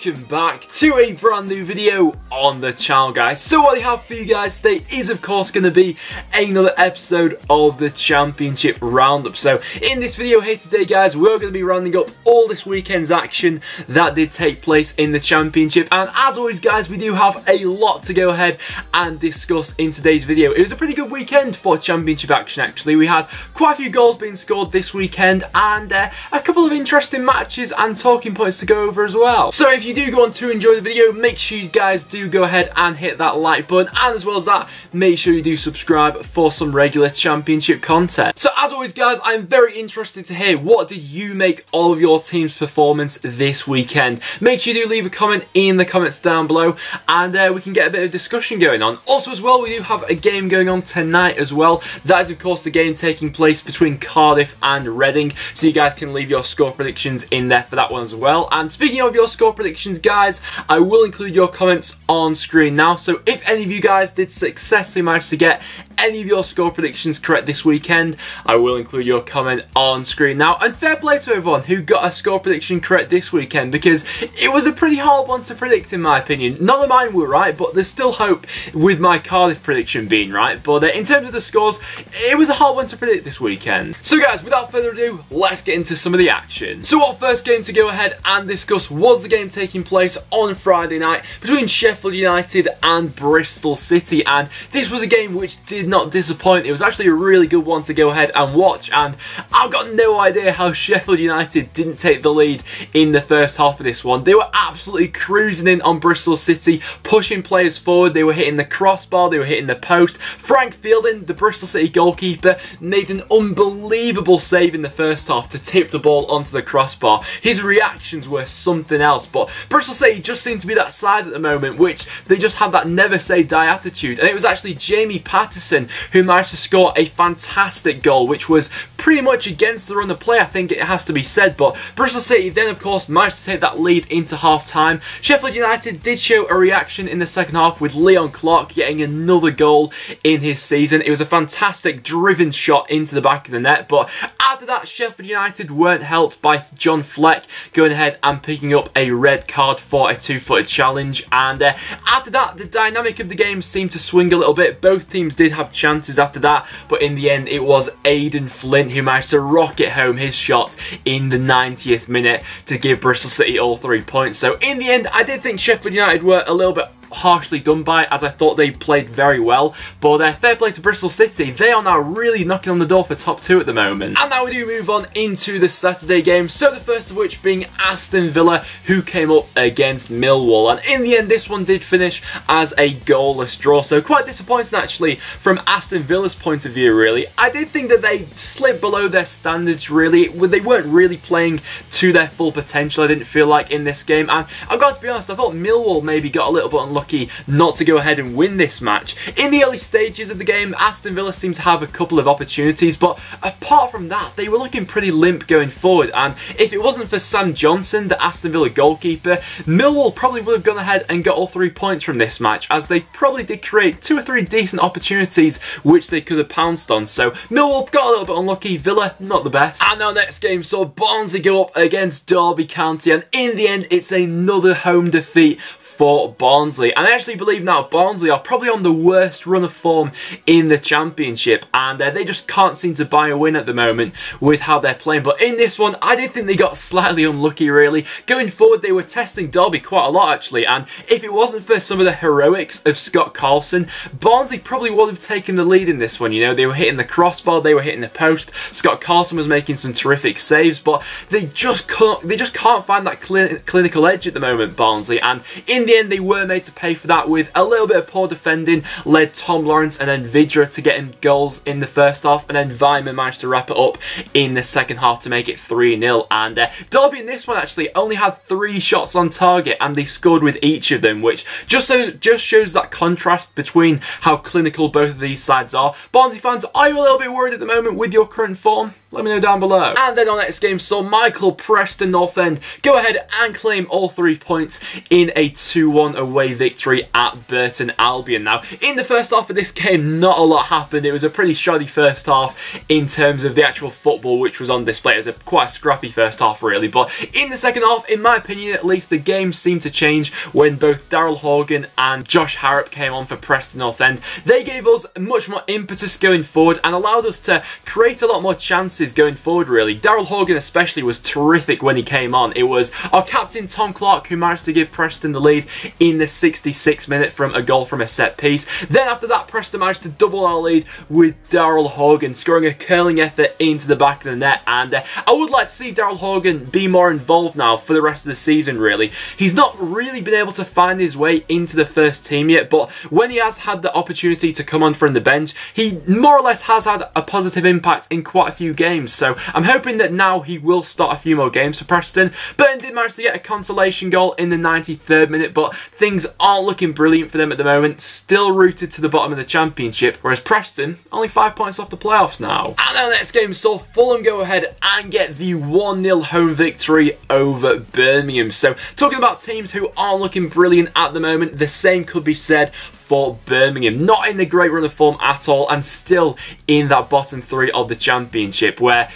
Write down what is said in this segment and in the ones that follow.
welcome back to a brand new video on the channel, guys. So what I have for you guys today is of course going to be another episode of the Championship Roundup. So in this video here today, guys, we're going to be rounding up all this weekend's action that did take place in the Championship, and as always, guys, we do have a lot to go ahead and discuss in today's video. It was a pretty good weekend for Championship action, actually. We had quite a few goals being scored this weekend and a couple of interesting matches and talking points to go over as well. So if you do go on to enjoy the video, make sure you guys do go ahead and hit that like button, and as well as that, make sure you do subscribe for some regular Championship content. So as always, guys, I'm very interested to hear, what did you make of your team's performance this weekend? Make sure you do leave a comment in the comments down below, and we can get a bit of discussion going on. Also as well, we do have a game going on tonight as well. That is of course the game taking place between Cardiff and Reading, so you guys can leave your score predictions in there for that one as well. And speaking of your score predictions, guys, I will include your comments on screen now, so if any of you guys did successfully manage to get any of your score predictions correct this weekend, I will include your comment on screen now. And fair play to everyone who got a score prediction correct this weekend, because it was a pretty hard one to predict in my opinion. None of mine were right, but there's still hope with my Cardiff prediction being right. But in terms of the scores, it was a hard one to predict this weekend. So guys, without further ado, let's get into some of the action. So our first game to go ahead and discuss was the game taking place on Friday night between Sheffield United and Bristol City, and this was a game which did not disappoint. It was actually a really good one to go ahead and watch, and I've got no idea how Sheffield United didn't take the lead in the first half of this one. They were absolutely cruising in on Bristol City, pushing players forward. They were hitting the crossbar, they were hitting the post. Frank Fielding, the Bristol City goalkeeper, made an unbelievable save in the first half to tip the ball onto the crossbar. His reactions were something else, but Bristol City just seem to be that side at the moment which they just have that never say die attitude, and it was actually Jamie Patterson who managed to score a fantastic goal, which was pretty much against the run of play, I think it has to be said. But Bristol City then of course managed to take that lead into half time. Sheffield United did show a reaction in the second half with Leon Clark getting another goal in his season. It was a fantastic driven shot into the back of the net, but after that Sheffield United weren't helped by John Fleck going ahead and picking up a red card for a two-footed challenge, and after that the dynamic of the game seemed to swing a little bit. Both teams did have chances after that, but in the end it was Aidan Flint who managed to rocket home his shot in the 90th minute to give Bristol City all 3 points. So in the end, I did think Sheffield United were a little bit harshly done by, as I thought they played very well, but fair play to Bristol City. They are now really knocking on the door for top 2 at the moment. And now we do move on into the Saturday game, so the first of which being Aston Villa, who came up against Millwall, and in the end this one did finish as a goalless draw, so quite disappointing actually from Aston Villa's point of view really. I did think that they slipped below their standards really. They weren't really playing to their full potential, I didn't feel like, in this game, and I've got to be honest, I thought Millwall maybe got a little bit unlucky not to go ahead and win this match. In the early stages of the game, Aston Villa seemed to have a couple of opportunities, but apart from that, they were looking pretty limp going forward, and if it wasn't for Sam Johnson, the Aston Villa goalkeeper, Millwall probably would have gone ahead and got all 3 points from this match, as they probably did create 2 or 3 decent opportunities which they could have pounced on. So Millwall got a little bit unlucky, Villa not the best. And our next game saw Barnsley go up against Derby County, and in the end it's another home defeat for Barnsley. And I actually believe now Barnsley are probably on the worst run of form in the Championship, and they just can't seem to buy a win at the moment with how they're playing. But in this one, I did think they got slightly unlucky really. Going forward, they were testing Derby quite a lot actually, and if it wasn't for some of the heroics of Scott Carlson, Barnsley probably would have taken the lead in this one. You know, they were hitting the crossbar, they were hitting the post, Scott Carlson was making some terrific saves, but they just can't find that clinical edge at the moment, Barnsley, and in the end they were made to pay for that with a little bit of poor defending, led Tom Lawrence and then Vidra to getting goals in the first half, and then Weimann managed to wrap it up in the second half to make it 3-0. And Derby in this one actually only had 3 shots on target, and they scored with each of them, which just shows that contrast between how clinical both of these sides are. Barnsley fans, are you a little bit worried at the moment with your current form? Let me know down below. And then our next game saw Michael Preston North End go ahead and claim all 3 points in a 2 2-1 away victory at Burton Albion. Now, in the first half of this game, not a lot happened. It was a pretty shoddy first half in terms of the actual football which was on display. It was quite a scrappy first half, really. But in the second half, in my opinion at least, the game seemed to change when both Daryl Horgan and Josh Harrop came on for Preston North End. They gave us much more impetus going forward and allowed us to create a lot more chances going forward, really. Daryl Horgan especially was terrific when he came on. It was our captain Tom Clark who managed to give Preston the lead in the 66th minute from a goal from a set piece. Then after that, Preston managed to double our lead with Daryl Horgan scoring a curling effort into the back of the net. And I would like to see Daryl Horgan be more involved now for the rest of the season, really. He's not really been able to find his way into the first team yet, but when he has had the opportunity to come on from the bench, he more or less has had a positive impact in quite a few games. So I'm hoping that now he will start a few more games for Preston. Burton did manage to get a consolation goal in the 93rd minute, but things aren't looking brilliant for them at the moment. Still rooted to the bottom of the Championship, whereas Preston only 5 points off the playoffs now. And our next game saw Fulham go ahead and get the 1-0 home victory over Birmingham. So talking about teams who aren't looking brilliant at the moment, the same could be said for Birmingham. Not in a great run of form at all, and still in that bottom three of the Championship, where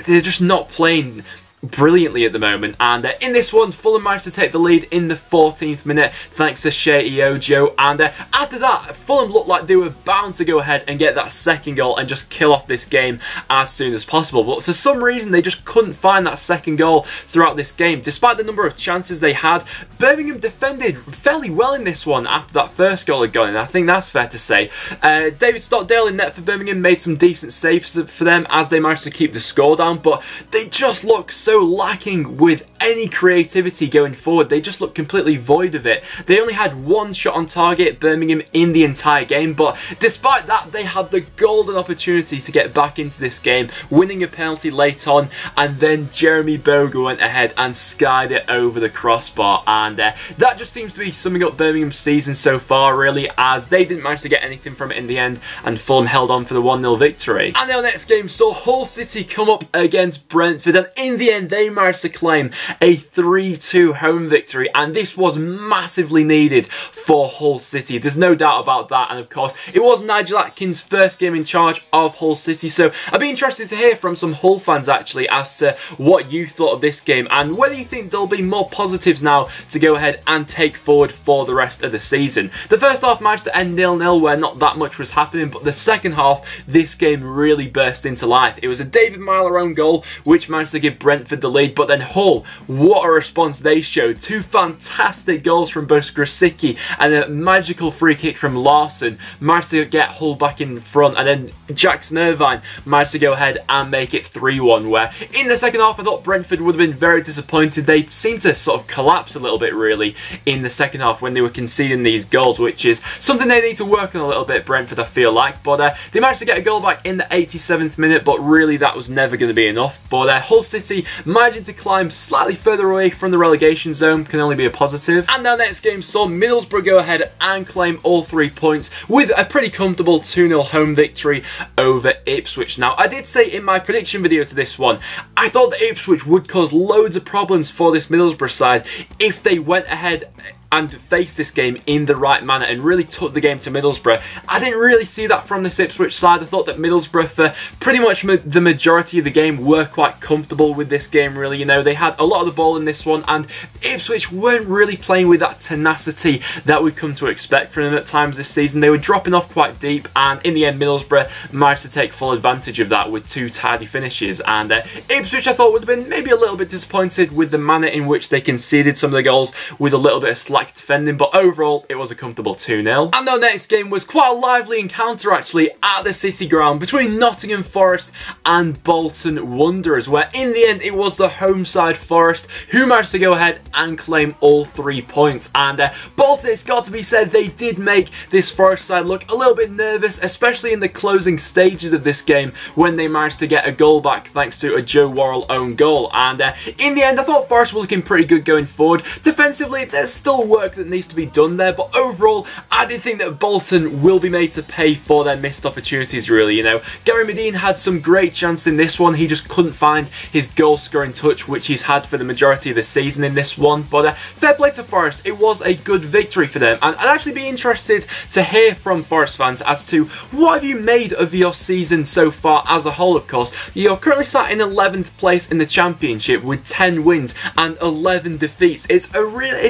they're just not playing brilliantly at the moment. And in this one, Fulham managed to take the lead in the 14th minute thanks to Shea Ojo, and after that, Fulham looked like they were bound to go ahead and get that second goal and just kill off this game as soon as possible. But for some reason, they just couldn't find that second goal throughout this game. Despite the number of chances they had, Birmingham defended fairly well in this one after that first goal had gone in. I think that's fair to say. David Stockdale in net for Birmingham made some decent saves for them as they managed to keep the score down, but they just look so lacking with any creativity going forward. They just look completely void of it. They only had one shot on target, Birmingham, in the entire game, but despite that, they had the golden opportunity to get back into this game, winning a penalty late on, and then Jeremy Boga went ahead and skied it over the crossbar, and that just seems to be summing up Birmingham's season so far, really, as they didn't manage to get anything from it in the end, and Fulham held on for the 1-0 victory. And our next game saw Hull City come up against Brentford, and in the end, they managed to claim a 3-2 home victory, and this was massively needed for Hull City. There's no doubt about that, and of course, it was Nigel Atkins' first game in charge of Hull City, so I'd be interested to hear from some Hull fans, actually, as to what you thought of this game, and whether you think there'll be more positives now to go ahead and take forward for the rest of the season. The first half managed to end 0-0, where not that much was happening, but the second half, this game really burst into life. It was a David Myler own goal, which managed to give Brentford the lead, but then Hull, what a response they showed. Two fantastic goals from both Grosicki and a magical free kick from Larson managed to get Hull back in front, and then Jackson Irvine managed to go ahead and make it 3-1, where in the second half I thought Brentford would have been very disappointed. They seemed to sort of collapse a little bit, really, in the second half when they were conceding these goals, which is something they need to work on a little bit, Brentford, I feel like. But they managed to get a goal back in the 87th minute, but really that was never going to be enough. But Hull City managing to climb slightly further away from the relegation zone can only be a positive. And our next game saw Middlesbrough go ahead and claim all 3 points with a pretty comfortable 2-0 home victory over Ipswich. Now, I did say in my prediction video to this one, I thought that Ipswich would cause loads of problems for this Middlesbrough side if they went ahead and faced this game in the right manner and really took the game to Middlesbrough. I didn't really see that from this Ipswich side. I thought that Middlesbrough, for pretty much the majority of the game, were quite comfortable with this game, really. You know, they had a lot of the ball in this one, and Ipswich weren't really playing with that tenacity that we've come to expect from them at times this season. They were dropping off quite deep, and in the end, Middlesbrough managed to take full advantage of that with 2 tidy finishes. And Ipswich, I thought, would have been maybe a little bit disappointed with the manner in which they conceded some of the goals, with a little bit of slack defending, but overall it was a comfortable 2-0. And our next game was quite a lively encounter, actually, at the City Ground between Nottingham Forest and Bolton Wanderers, where in the end it was the home side Forest who managed to go ahead and claim all 3 points. And Bolton, it's got to be said, they did make this Forest side look a little bit nervous, especially in the closing stages of this game when they managed to get a goal back thanks to a Joe Worrell own goal. And in the end, I thought Forest were looking pretty good going forward. Defensively, there's still more work that needs to be done there, but overall, I did think that Bolton will be made to pay for their missed opportunities, really, you know. Gary Medine had some great chances in this one. He just couldn't find his goal-scoring touch, which he's had for the majority of the season in this one. But fair play to Forest. It was a good victory for them. And I'd actually be interested to hear from Forest fans as to what have you made of your season so far as a whole, of course. You're currently sat in 11th place in the Championship with 10 wins and 11 defeats. It's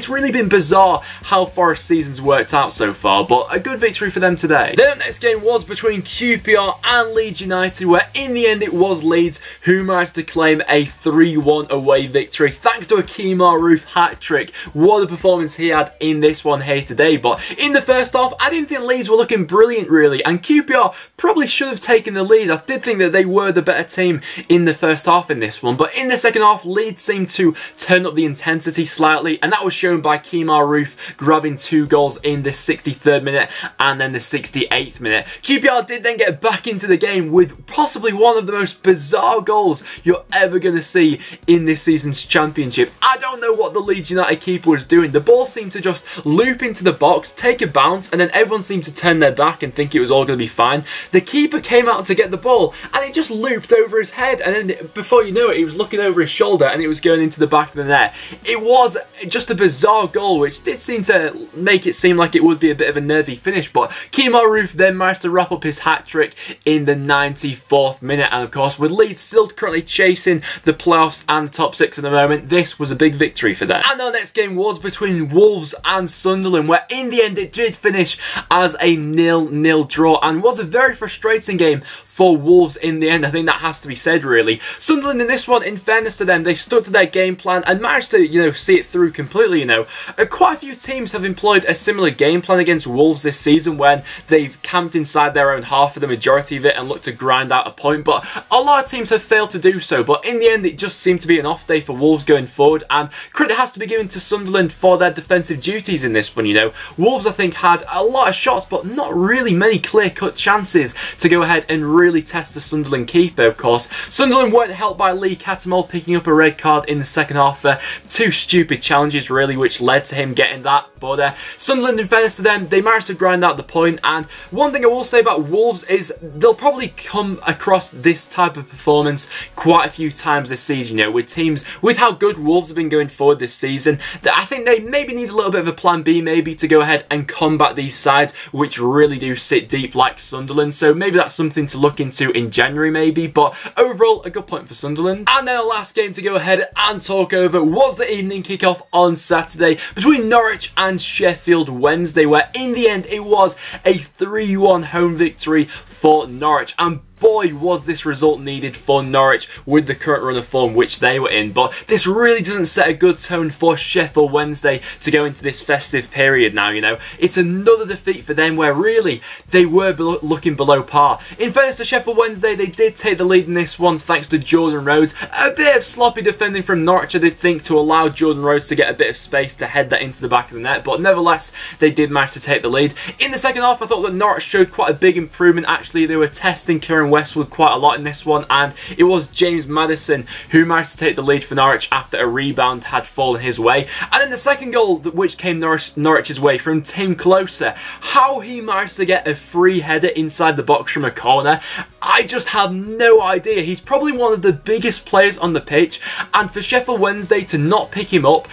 really been bizarre how Forest season's worked out so far, but a good victory for them today. Then the next game was between QPR and Leeds United, where in the end it was Leeds who managed to claim a 3-1 away victory thanks to a Kemar Roofe hat-trick. What a performance he had in this one here today. But in the first half, I didn't think Leeds were looking brilliant, really, and QPR probably should have taken the lead. I did think that they were the better team in the first half in this one, but in the second half, Leeds seemed to turn up the intensity slightly, and that was shown by Kemar Roofe grabbing 2 goals in the 63rd minute and then the 68th minute. QPR did then get back into the game with possibly one of the most bizarre goals you're ever going to see in this season's Championship. I don't know what the Leeds United keeper was doing. The ball seemed to just loop into the box, take a bounce, and then everyone seemed to turn their back and think it was all going to be fine. The keeper came out to get the ball and it just looped over his head, and then before you know it, he was looking over his shoulder and it was going into the back of the net. It was just a bizarre goal, which did seem to make it seem like it would be a bit of a nervy finish, but Kemar Roofe then managed to wrap up his hat-trick in the 94th minute, and of course with Leeds still currently chasing the playoffs and the top 6 at the moment, this was a big victory for them. And our next game was between Wolves and Sunderland, where in the end it did finish as a 0-0 draw and was a very frustrating game for Wolves in the end. I think that has to be said, really. Sunderland in this one, in fairness to them, they stuck to their game plan and managed to, you know, see it through completely, you know. Quite a few teams have employed a similar game plan against Wolves this season when they've camped inside their own half for the majority of it and looked to grind out a point, but a lot of teams have failed to do so. But in the end, it just seemed to be an off day for Wolves going forward, and credit has to be given to Sunderland for their defensive duties in this one, you know. Wolves, I think, had a lot of shots, but not really many clear-cut chances to go ahead and really test the Sunderland keeper, of course. Sunderland weren't helped by Lee Cattermole picking up a red card in the second half for 2 stupid challenges, really, which led to him getting that. But Sunderland, in fairness to them, they managed to grind out the point. And one thing I will say about Wolves is they'll probably come across this type of performance quite a few times this season, you know, with teams, with how good Wolves have been going forward this season, that I think they maybe need a little bit of a plan B maybe to go ahead and combat these sides which really do sit deep like Sunderland. So maybe that's something to look into in January maybe, but overall a good point for Sunderland. And then our last game to go ahead and talk over was the evening kickoff on Saturday between Norwich and Sheffield Wednesday, where in the end it was a 3-1 home victory for Norwich. And boy, was this result needed for Norwich with the current run of form which they were in. But this really doesn't set a good tone for Sheffield Wednesday to go into this festive period now, you know. It's another defeat for them where really they were looking below par. In fairness to Sheffield Wednesday, they did take the lead in this one thanks to Jordan Rhodes. A bit of sloppy defending from Norwich, I did think, to allow Jordan Rhodes to get a bit of space to head that into the back of the net. But nevertheless, they did manage to take the lead. In the second half, I thought that Norwich showed quite a big improvement. Actually, they were testing Kieran Westwood quite a lot in this one, and it was James Maddison who managed to take the lead for Norwich after a rebound had fallen his way. And then the second goal which came Norwich's way from Tim Closer, how he managed to get a free header inside the box from a corner, I just have no idea. He's probably one of the biggest players on the pitch, and for Sheffield Wednesday to not pick him up,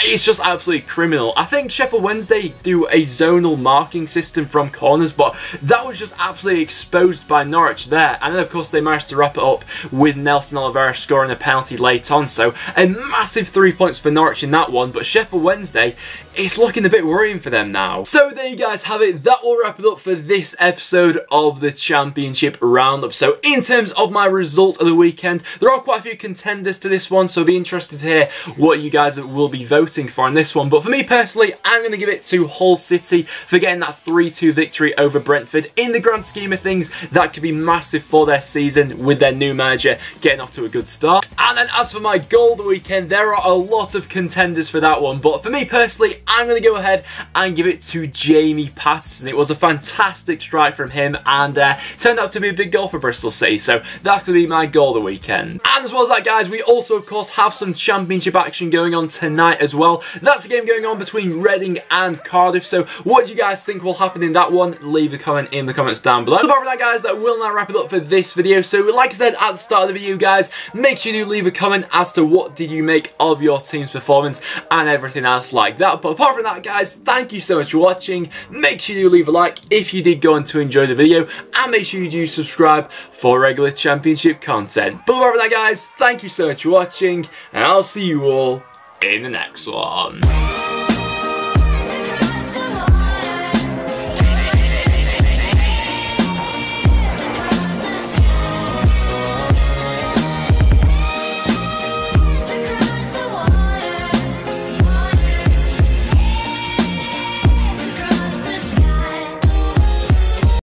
it's just absolutely criminal. I think Sheffield Wednesday do a zonal marking system from corners, but that was just absolutely exposed by Norwich there. And then, of course, they managed to wrap it up with Nelson Oliveira scoring a penalty late on. So a massive 3 points for Norwich in that one. But Sheffield Wednesday, it's looking a bit worrying for them now. So there you guys have it. That will wrap it up for this episode of the Championship Roundup. So in terms of my result of the weekend, there are quite a few contenders to this one, so I'll be interested to hear what you guys will be voting for on this one. But for me personally, I'm going to give it to Hull City for getting that 3-2 victory over Brentford. In the grand scheme of things, that could be massive for their season with their new manager getting off to a good start. And then as for my goal of the weekend, there are a lot of contenders for that one. But for me personally, I'm going to go ahead and give it to Jamie Patterson. It was a fantastic strike from him and turned out to be a big goal for Bristol City. So that's going to be my goal of the weekend. And as well as that, guys, we also, of course, have some Championship action going on tonight as well. well. That's the game going on between Reading and Cardiff. So what do you guys think will happen in that one? Leave a comment in the comments down below. Apart from that, guys, that will now wrap it up for this video. So like I said at the start of the video, guys, make sure you leave a comment as to what did you make of your team's performance and everything else like that. But apart from that, guys, thank you so much for watching. Make sure you leave a like if you did go on to enjoy the video, and make sure you do subscribe for regular Championship content. But apart from that, guys, thank you so much for watching, and I'll see you all in the next one.